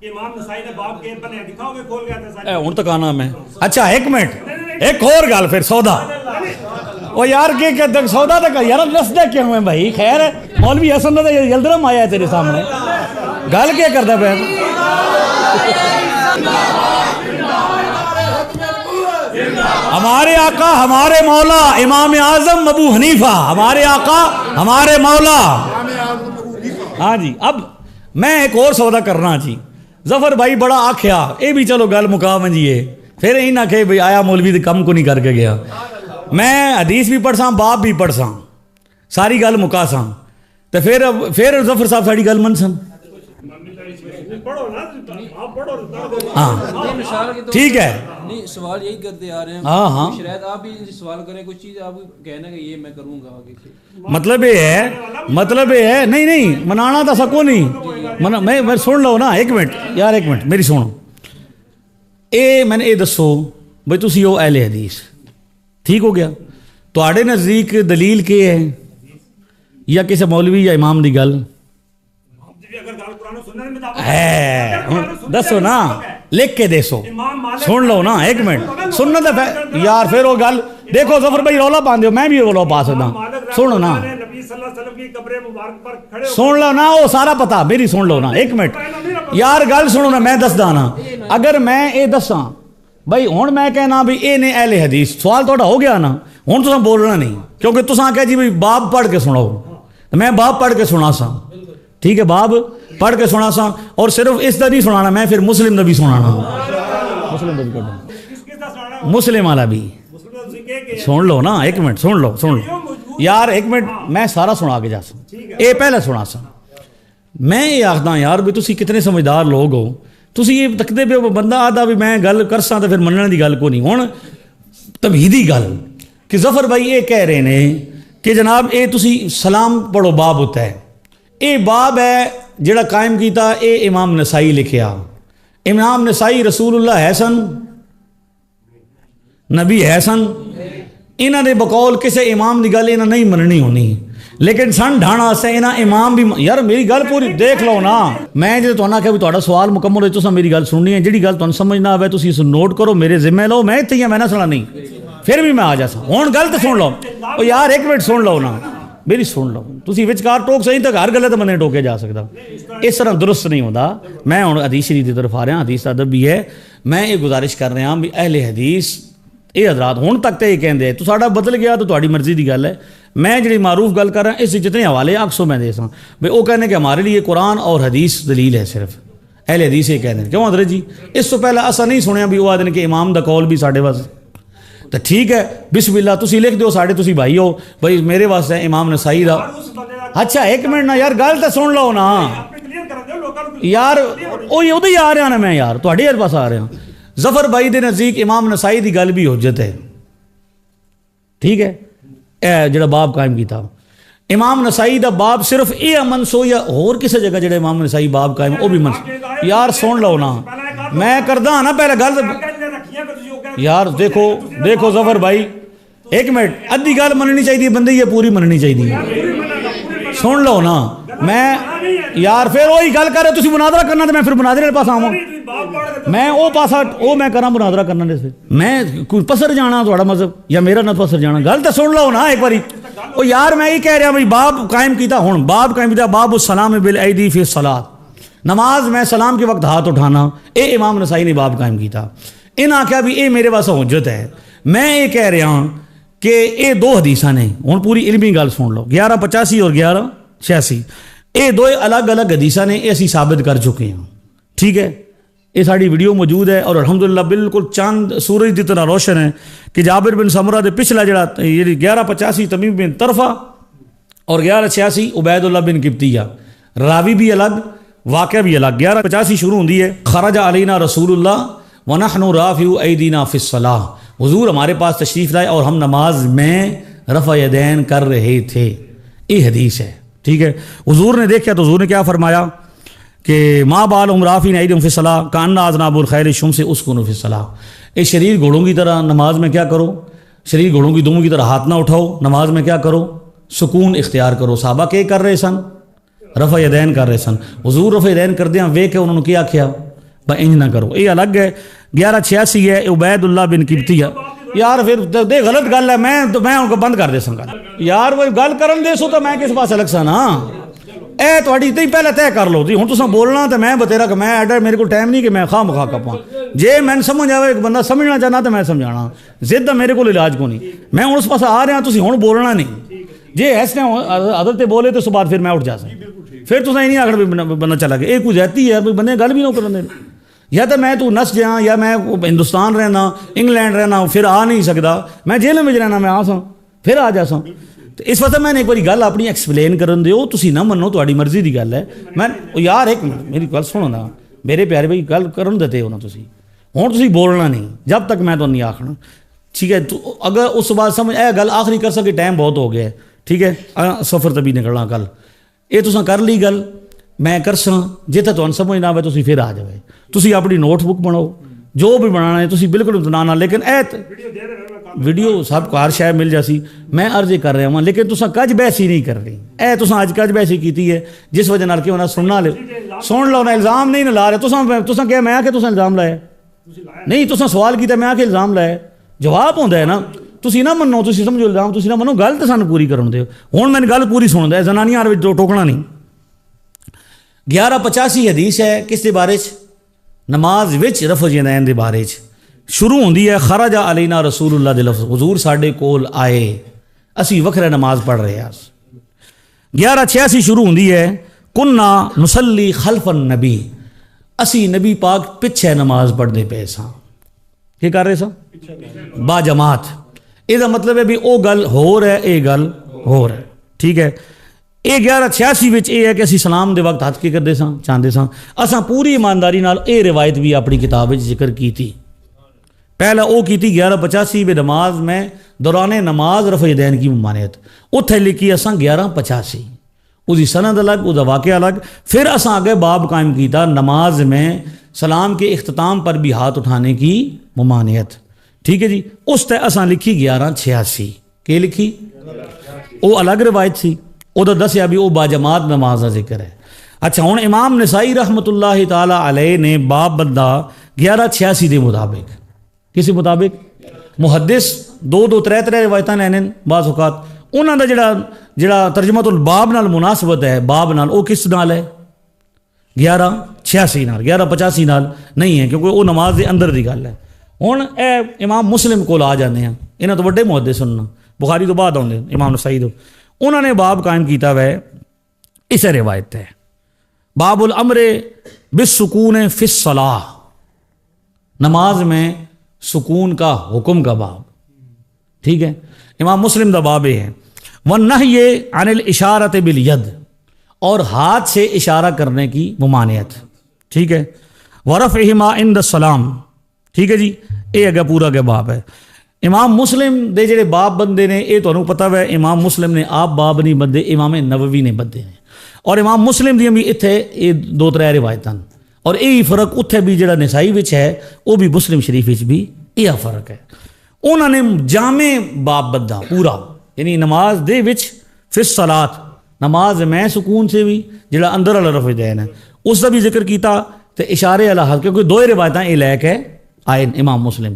امام نسائی نے باب کے بنے دکھاؤ گے کھول گیا تھا اے ہن تک آنا میں اچھا ایک منٹ ایک اور گل پھر سودا او یار کہ سودا تک یار دسدا کیوں ہے بھائی خیر ہے مولوی حسن نے یلدرم آیا ہے تیرے سامنے گل کیا کردا پیا ہمارے آقا ہمارے مولا امام اعظم ابو حنیفہ ہمارے آقا ہمارے مولا ہاں جی اب میں ایک اور سودا کرنا جی ظفر بھائی بڑا آکھیا اے بھی چلو گل مکا منجیے پھر یہی نہ کہ بھئی آیا مولوی دے کم کو نہیں کر کے گیا میں حدیث بھی پڑھ ساں باپ بھی پڑھ ساں ساری گل مکا ساں تو پھر ظفر صاحب ساری گل من سن ہاں ٹھیک ہے نہیں سوال یہی کرتے آ رہے ہیں ہاں ہاں شاید آپ بھی سوال کریں کچھ چیز آپ کہنا کہ یہ میں کروں گا آگے سے مطلب یہ ہے نہیں منانا تو سکو نہیں میں سن لو نا ایک منٹ میری سنو اے میں نے یہ دسو بھائی تسی ہو اہل حدیث ٹھیک ہو گیا تواڈے نزدیک دلیل کی ہے یا کسی مولوی یا امام دی گل ہے دسو نا لکھ کے دیسو سن لو نا ایک منٹ سننا تو یار پھر وہ گل دیکھو ظفر بھائی رولا پان دیو میں بھی رولا پا سکتا سنو نا سن لو نا وہ سارا پتا میری سن لو نا ایک منٹ یار گل سنو نا میں دسدا نا اگر میں یہ دساں بھائی ہوں میں کہنا بھی اے نے اہل حدیث سوال تھوڑا ہو گیا نا ہوں تو بولنا نہیں کیونکہ تساں کہہ جی بھائی باب پڑھ کے سناؤ میں باب پڑھ کے سنا سا ٹھیک ہے باب پڑھ کے سنا سا اور صرف اس دا نہیں سنانا میں پھر مسلم دا بھی سنانا مسلم والا بھی سن لو نا ایک منٹ سن لو یار ایک منٹ میں سارا سنا کے جا سا اے پہلے سنا سا میں یہ آخدا یار بھی تسی کتنے سمجھدار لوگ ہو تسی یہ تکتے پہ بندہ آدھا بھی میں گل کرساں تو پھر مننے دی گل کو نہیں ہوں تمہیدی گل کہ ظفر بھائی یہ کہہ رہے ہیں کہ جناب اے تسی سلام پڑھو باب ہوتا ہے اے باب ہے جڑا قائم کیتا اے امام نسائی لکھیا امام نسائی رسول اللہ ہے سن نبی ہے سن انہاں دے بقول کسے امام دی گل انہاں نہیں مننی ہونی لیکن سن ڈھانا سے انہاں امام بھی یار میری گل پوری دیکھ لو نا میں جے تہاں کہ تہاڈا سوال مکمل ہوئے تساں میری گل سننی ہے جڑی گل تہاں سمجھ نہ آوے تسی اس نوٹ کرو میرے ذمہ لو میں تے میں نہ سنا نہیں پھر بھی میں آ جاسا ہن گل تے سن لو او یار ایک منٹ سن لو نا میری سن لو تسی وچکار ٹوک صحیح تک ہر گل تے بندے ٹوکے جا سکدا اس طرح درست نہیں ہوندا میں ہن حدیث شریف دی طرف آ رہا ہوں حدیث ادب بھی ہے میں یہ گزارش کر رہا ہوں بھی اہل حدیث یہ حضرات ہن تک تے یہ کہندے تو ساڈا بدل گیا تو تہاڈی مرضی دی گل ہے میں جڑی معروف گل کر رہا ہوں اس جتنے حوالے اکثر میں دے ساں بھئی وہ کہنے کہ ہمارے لیے قرآن اور حدیث دلیل ہے صرف اہل حدیث یہ کہتے ہیں کیوں حضرت جی اس تو پہلے ایسا نہیں سنیا بھی وہ آدھے کہ امام دا قول بھی ساڈے واسطے تو ٹھیک ہے بسم اللہ تسی لکھ دیو ساڈے تسی بھائی ہو بھئی میرے واسطے امام نسائی دا اچھا ایک منٹ نا یار گل تے سن لو نا یار وہ ادھر ہی آ رہا نا میں یار تہاڈے پاس آ رہا ظفر بھائی دے نزدیک امام نسائی دی گل بھی حجت ہے ٹھیک ہے اے جڑا باب قائم کیتا امام نسائی دا باب صرف یہ منسو یا اور کسی جگہ جڑا امام نسائی باب قائم وہ بھی منسو یار سن لو نا میں کردا نا پہلے گل یار دیکھو ظفر بھائی ایک منٹ ادھی گل مننی چاہیے بندے یہ پوری مننی چاہیے سن لو نا میں یار پھر وہی گل کر رہے تسی مناظرہ کرنا تو میں پھر مناظرے کے پاس آواں میں وہ پاسا وہ میں کراں مناظرہ کرنا سے میں کوئی پسر جانا تھوڑا مذہب یا میرا نہ پسر جانا گل تو سن لو نا ایک باری وہ یار میں یہ کہہ رہا بھائی باب قائم کیتا ہوں باب قائم کیتا باب السلام بالایدی فی الصلاۃ نماز میں سلام کے وقت ہاتھ اٹھانا اے امام نسائی نے باب قائم کیتا ان آخیا بھی اے میرے پاس حجت ہے میں یہ کہہ رہا ہوں کہ اے دو حدیثاں نے ہوں پوری علمی گل سن لو 1185 اور 1186 اے دو الگ الگ حدیثاں نے اے اسی ثابت کر چکے ہیں ٹھیک ہے یہ ساری ویڈیو موجود ہے اور الحمدللہ بالکل چاند سورج دی طرح روشن ہے کہ جابر بن سمرہ دے پچھلا جڑا 1185 تمیم بن طرفہ اور 1186 عبید اللہ بن قبطیہ راوی بھی الگ واقعہ بھی الگ 1185 شروع ہوندی ہے خرج علینا رسول اللہ ونحن رافع ایدینا فی الصلاۃ حضور ہمارے پاس تشریف لائے اور ہم نماز میں رفع یدین کر رہے تھے یہ حدیث ہے ٹھیک ہے حضور نے دیکھا تو حضور نے کیا فرمایا کہ ما بالهم رافعین ایدیہم فی الصلاۃ کأن اذناب الخیل الشمس اسکنوا فی الصلاۃ اے شریر گھوڑوں کی طرح نماز میں کیا کرو شریر گھوڑوں کی دموں کی طرح ہاتھ نہ اٹھاؤ نماز میں کیا کرو سکون اختیار کرو صحابہ کیا کر رہے سن رفع یدین کر رہے سن حضور رفع یدین کر دیاں وے کہ انہوں نے کیا کیا بھائی انج نہ کرو. یہ الگ ہے. 1186 ہے عبید اللہ بن کبتی ہے. یار پھر دے غلط گل ہے. میں ان کو بند کر دے سنگا یار وہ گل کرن دے سو تو میں کس پاس الگ سا نا اے تھوڑی تے پہلے طے کر لو. ہوں تساں بولنا تو میں بتیرا کہ میں ایڈر میرے کو ٹائم نہیں کہ میں خواہ مخواہ کپاں. جے میں سمجھ آئے ایک بندہ سمجھنا چاہنا تو میں سمجھانا. ضد میرے کو علاج کو نہیں. میں ہوں اس پاس آ رہا تسی ہوں بولنا نہیں. جے ایسے حضرت بولے تو اس بعد پھر میں اٹھ جا سا. پھر تساں نہیں آخر بندہ چلا گیا. یہ کوئی رہتی ہے بندے گل بھی نہ کرنے. یا تو میں تو نس جاں یا میں ہندوستان رہنا انگلینڈ رہنا پھر آ نہیں سکتا. میں جیل میں رہنا میں آ سا پھر آ جا سا. تو اس وقت میں نے ایک باری گل اپنی ایکسپلین کرن دیو. تسی نہ منو تہاڈی مرضی دی گل ہے. میں یار ایک منٹ میری گل سنو نا میرے پیارے بھائی گل کرن دیتے ہو نا تسی. ہوں تسی بولنا نہیں جب تک میں تو نہیں آخنا. ٹھیک ہے. تو اگر اس بعد سمجھ اے گل آخری کر سکے ٹائم بہت ہو گیا ہے. ٹھیک ہے. سفر تبھی نکلنا کل یہ تساں کر لی گل میں کرساں. جتنے تمہیں سمجھ نہ آئے تسی پھر آ جائے. تسی اپنی نوٹ بک بناؤ جو بھی بنانا ہے تسی بالکل اطمینان. لیکن ویڈیو سب کو ہر شاید مل جاسی. میں عرض کر رہا ہوں لیکن تساں کج بحثی نہیں کر رہی. تساں اج کج بحثی کیتی ہے جس وجہ نال کہ ہونا سننا لے سن لو نا. الزام نہیں نہ لا رہے. تساں کیا میں آ کے تساں الزام لایا نہیں. تساں سوال کیتا میں آ کے الزام لایا. جواب ہوندا ہے نا. تسی نہ منو تسی سمجھو الزام تسی نہ منو گل تو سانو پوری کرن دیو. ہن میں گل پوری سن دے زنانیاں وچ ٹوکنا نہیں. 1185 حدیث ہے کس دے بارے چ نماز وچ رفع الیدین دے بارے چ. شروع ہوندی ہے خرج علینا رسول اللہ دے لفظ حضور ساڈے کول آئے اسی وکھرے نماز پڑھ رہے ہیں. 1186 شروع ہوندی ہے کنا نصلی خلف النبی اسی نبی پاک پیچھے نماز پڑھتے پے ساں. کی کر رہے ساں با جماعت. یہ مطلب ہے بھی او گل ہو رہا ہے اے گل ہو رہا ہے. ٹھیک ہے. یہ 1186 وچ یہ ہے کہ اسی سلام دے وقت ہاتھ کی کرتے ساں چاہتے ساں. اساں پوری ایمانداری نال اے روایت بھی اپنی کتاب وچ ذکر کی تھی. پہلا او کی تھی 1185 بے نماز میں دوران نماز رفع الیدین کی ممانعت. اتھے لکھی اساں 1185 اسی سند الگ اس واقعہ الگ. پھر اساں آگے باب قائم کیتا نماز میں سلام کے اختتام پر بھی ہاتھ اٹھانے کی ممانعت. ٹھیک ہے جی. اس تے اساں لکھی 1186 کہ لکھی او الگ روایت سی. وہ تو دسیا بھی وہ باجماعت نماز کا ذکر ہے. اچھا ہوں امام نسائی رحمۃ اللہ تعالی علیہ نے باب بندہ 1186 دے مطابق کسی مطابق محدث دو تر روایتاں لینے بعض اوقات انہاں دا جڑا ترجمۃ الباب نال مناسبت ہے باب نال وہ کس نال ہے 1186 نال 1185 نال نہیں ہے کیونکہ وہ نماز دے اندر دی گل ہے. ہن اے امام مسلم کول آ جاندے ہیں. انہاں تو بڑے محدث سننا بخاری تو بعد آؤندے امام نسائی تو. انہوں نے باب قائم کیتا ہے اسے روایت ہے باب الامر بالسکون فی الصلاۃ نماز میں سکون کا حکم کا باب. ٹھیک ہے. امام مسلم دا باب ہے والنہی عن الاشارۃ بالید اور ہاتھ سے اشارہ کرنے کی ممانعت. ٹھیک ہے. ورفعہما عند السلام. ٹھیک ہے جی. یہ اگے پورا کے باب ہے. امام مسلم دے جڑے باب بندے نے یہ تمہیں پتہ ہے امام مسلم نے آپ باب نہیں بندے امام نووی نے بندے ہیں. اور امام مسلم دی بھی اتنے یہ 2-3 روایتاں اور یہی فرق اتنے بھی جڑا نسائی وچ ہے وہ بھی مسلم شریف وچ بھی یہ فرق ہے. انہوں نے جامع باب بندہ پورا یعنی نماز دے وچ فی الصلاۃ نماز میں سکون سے بھی جڑا اندر والا رفع الیدین ہے اس کا بھی ذکر کیتا تے اشارے والا حال کیونکہ 2 روایتاں یہ لے کے آئے امام مسلم.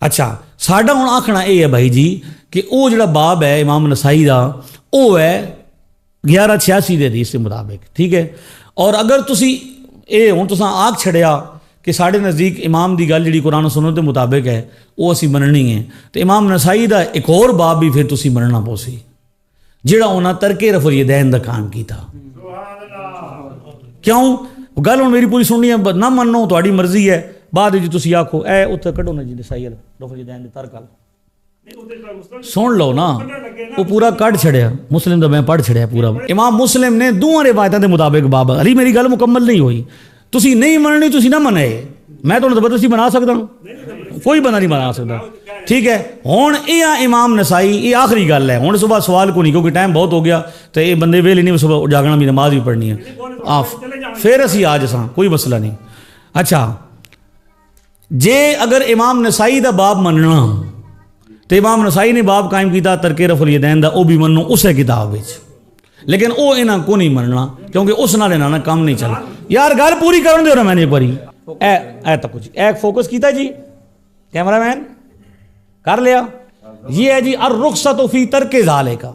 اچھا ساڈا ہوں آکھنا یہ ہے بھائی جی کہ وہ جڑا باب ہے امام نسائی دا وہ ہے 1186 دے حدیث کے مطابق. ٹھیک ہے. اور اگر تسی یہ ہوں تساں آکھ چھڑیا کہ ساڈے نزدیک امام دی گل جڑی قرآن و سنت کے مطابق ہے وہ اسی مننی ہے تو امام نسائی دا ایک اور باب بھی پھر تسی مننا پوسی جڑا انہاں ترک رفع الیدین دا کام کیتا. کیوں گل ہوں میری پوری سننی ہے نہ منو تہاڈی مرضی ہے. بعد جی تسی آکھو اے اتنے کڈو نا جی نسائی رفع الیدین دے ترک سن لو نا وہ پورا کٹ چھڑیا مسلم دا میں پڑھ چھڑیا پورا. امام مسلم نے 2 روایتوں کے مطابق باب علی میری گل مکمل نہیں ہوئی. تسی نہیں مننی تسی نہ منے میں تو زبردستی بنا سکتا ہوں کوئی بندہ نہیں بنا سکتا. ٹھیک ہے. ہوں یہ امام نسائی یہ آخری گل ہے. ہوں صبح سوال کو نہیں کیونکہ ٹائم بہت ہو گیا تو یہ بندے ویلے نہیں صبح جاگنا بھی نماز بھی پڑھنی ہے پھر اسی آ جساں کوئی مسئلہ نہیں. اچھا جے اگر امام نسائی دا باب مننا تو امام نسائی نے باب قائم کیتا ترک رفع الیدین دا وہ بھی منو اسے کتاب وچ لیکن وہ انہاں کو نہیں مننا کیونکہ اس نال انہاں کام نہیں چلا. یار گل پوری کرن دیو نا میں نے ایک باری ਐ ਤੱਕ ਜੀ ਐ ਫੋਕਸ ਕੀਤਾ ਜੀ ਕੈਮਰਾਮੈਨ ਕਰ ਲਿਆ। ਇਹ ਹੈ ਜੀ ਅਰ ਰੁਖਸਤ ਫੀ ਤਰਕ ਜ਼ਾਲਿਕਾ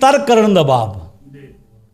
ਤਰਕ ਕਰਨ ਦਾ ਬਾਬ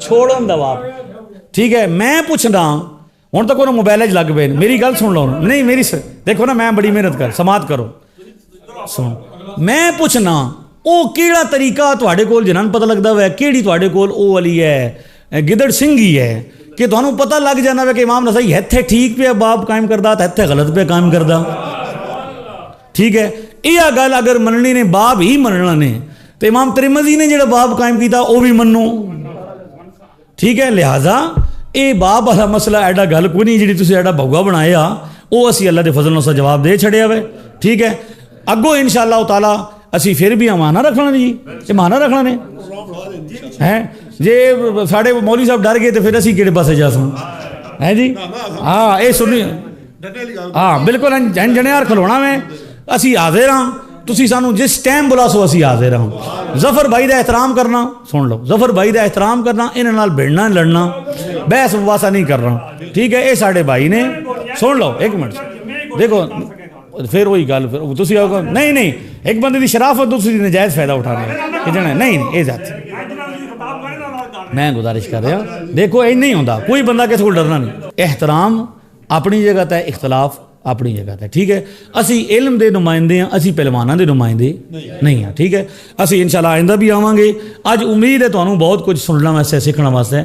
ਛੋੜਨ ਦਾ ਬਾਬ। ਠੀਕ ਹੈ ਮੈਂ ਪੁੱਛਣਾ ਹੁਣ ਤੱਕ ਉਹਨੂੰ ਮੋਬਾਈਲ 'ਚ ਲੱਗ ਪਏ ਮੇਰੀ ਗੱਲ ਸੁਣ ਲਓ ਨਹੀਂ ਮੇਰੀ ਦੇਖੋ ਨਾ ਮੈਂ ਬੜੀ ਮਿਹਨਤ ਕਰ ਸਮਾਤ ਕਰੋ ਸੁਣ ਮੈਂ ਪੁੱਛਣਾ ਉਹ ਕਿਹੜਾ ਤਰੀਕਾ ਤੁਹਾਡੇ ਕੋਲ ਜਿਹਨਾਂ ਨੂੰ ਪਤਾ ਲੱਗਦਾ ਹੋਇਆ ਕਿਹੜੀ ਤੁਹਾਡੇ ਕੋਲ ਉਹ ਵਾਲੀ ਹੈ ਗਿੱਦੜ ਸਿੰਘ ਹੀ ਹੈ ਕਿ ਤੁਹਾਨੂੰ ਪਤਾ ਲੱਗ ਜਾਂਦਾ ਵਾ ਕਿ ਇਮਾਮ ਨਸਾਈ ਇੱਥੇ ਠੀਕ ਪਿਆ ਬਾਬ ਕਾਇਮ ਕਰਦਾ ਤੇ ਇੱਥੇ ਗਲਤ ਪਿਆ ਕਾਇਮ ਕਰਦਾ। ਠੀਕ ਹੈ ਇਹ ਗੱਲ ਅਗਰ ਮੰਨਣੀ ਨੇ ਬਾਬ ਹੀ ਮੰਨਣਾ ਨੇ ਤੇ ਇਮਾਮ ਤਿਰਮਜ਼ੀ ਨੇ ਜਿਹੜਾ ਬਾਬ ਕਾਇਮ ਕੀਤਾ ਉਹ ਵੀ ਮੰਨੋ। ਠੀਕ ਹੈ ਲਿਹਾਜ਼ਾ ਇਹ ਬਾਬ ਵਾਲਾ ਮਸਲਾ ਐਡਾ ਗੱਲ ਕੋਈ ਨਹੀਂ ਜਿਹੜੀ ਤੁਸੀਂ ਐਡਾ ਭੌਗਾ ਬਣਾਇਆ ਉਹ ਅਸੀਂ ਅੱਲਾ ਦੇ ਫਜ਼ਲ ਨਾਲ ਜਵਾਬ ਦੇ ਛੜਿਆ ਵੇ। ਠੀਕ ਹੈ ਅੱਗੋਂ ਇਨਸ਼ਾ ਅੱਲਾਹ ਤਾਲਾ ਅਸੀਂ ਫਿਰ ਵੀ ਮਾਨਾ ਰੱਖਣਾ ਜੀ ਇਹ ਮਾਨਾ ਰੱਖਣਾ ਨੇ ਹੈ ਜੇ ਸਾਡੇ ਮੌਲਵੀ ਸਾਹਿਬ ਡਰ ਗਏ ਤੇ ਫਿਰ ਅਸੀਂ ਕਿਹੜੇ ਪਾਸੇ ਜਾ ਸਕਾਂ ਹੈ ਜੀ। ਹਾਂ ਇਹ ਸੁਣੀ ਹਾਂ ਬਿਲਕੁਲ ਜਣਿਆਰ ਖਲੋਣਾ ਮੈਂ ਅਸੀਂ ਹਾਜ਼ਰ ਹਾਂ ਤੁਸੀਂ ਸਾਨੂੰ ਜਿਸ ਟਾਈਮ ਬੁਲਾਸੋ ਅਸੀਂ ਹਾਜ਼ਰ ਹਾਂ। ਜ਼ਫਰ ਭਾਈ ਦਾ ਇਹਤਰਾਮ ਕਰਨਾ ਸੁਣ ਲਓ ਜ਼ਫਰ ਭਾਈ ਦਾ ਇਹਤਰਾਮ ਕਰਨਾ ਇਹਨਾਂ ਨਾਲ ਭਿੜਨਾ ਲੜਨਾ ਬਹਿਸ ਬਵਾਸਾ ਨਹੀਂ ਕਰਨਾ। ਠੀਕ ਹੈ ਇਹ ਸਾਡੇ ਭਾਈ ਨੇ ਸੁਣ ਲਓ ਇੱਕ ਮਿੰਟ ਦੇਖੋ ਫਿਰ ਉਹੀ ਗੱਲ ਫਿਰ ਤੁਸੀਂ ਨਹੀਂ ਨਹੀਂ ਇੱਕ ਬੰਦੇ ਦੀ ਸ਼ਰਾਫਤ ਤੁਸੀਂ ਨਜਾਇਜ਼ ਫਾਇਦਾ ਉਠਾ ਰਹੇ ਕਿ ਜਣਾ ਨਹੀਂ ਇਹ ਜ਼ਾਤ ਮੈਂ ਗੁਜ਼ਾਰਿਸ਼ ਕਰ ਰਿਹਾ ਦੇਖੋ ਇਹ ਨਹੀਂ ਹੁੰਦਾ ਕੋਈ ਬੰਦਾ ਕਿਸੇ ਕੋਲ ਡਰਨਾ ਨਹੀਂ। ਇਹਤਰਾਮ ਆਪਣੀ ਜਗ੍ਹਾ ਤੇ ਇਖਤਲਾਫ ਆਪਣੀ ਜਗ੍ਹਾ ਤੇ। ਠੀਕ ਹੈ ਅਸੀਂ ਇਲਮ ਦੇ ਨੁਮਾਇੰਦੇ ਹਾਂ ਅਸੀਂ ਪਹਿਲਵਾਨਾਂ ਦੇ ਨੁਮਾਇੰਦੇ ਨਹੀਂ ਹਾਂ। ਠੀਕ ਹੈ ਅਸੀਂ ਇਨਸ਼ਾਅੱਲਾ ਆਇੰਦਾ ਵੀ ਆਵਾਂਗੇ। ਅੱਜ ਉਮੀਦ ਹੈ ਤੁਹਾਨੂੰ ਬਹੁਤ ਕੁਝ ਸੁਣਨਾ ਵਾਸਤੇ ਸਿੱਖਣਾ ਵਾਸਤੇ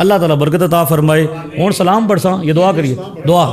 ਅੱਲਾਹ ਤਾਲਾ ਬਰਕਤ ਅਤਾ ਫਰਮਾਏ। ਹੁਣ ਸਲਾਮ ਪੜਸਾਂ ਇਹ ਦੁਆ ਕਰੀਏ ਦੁਆ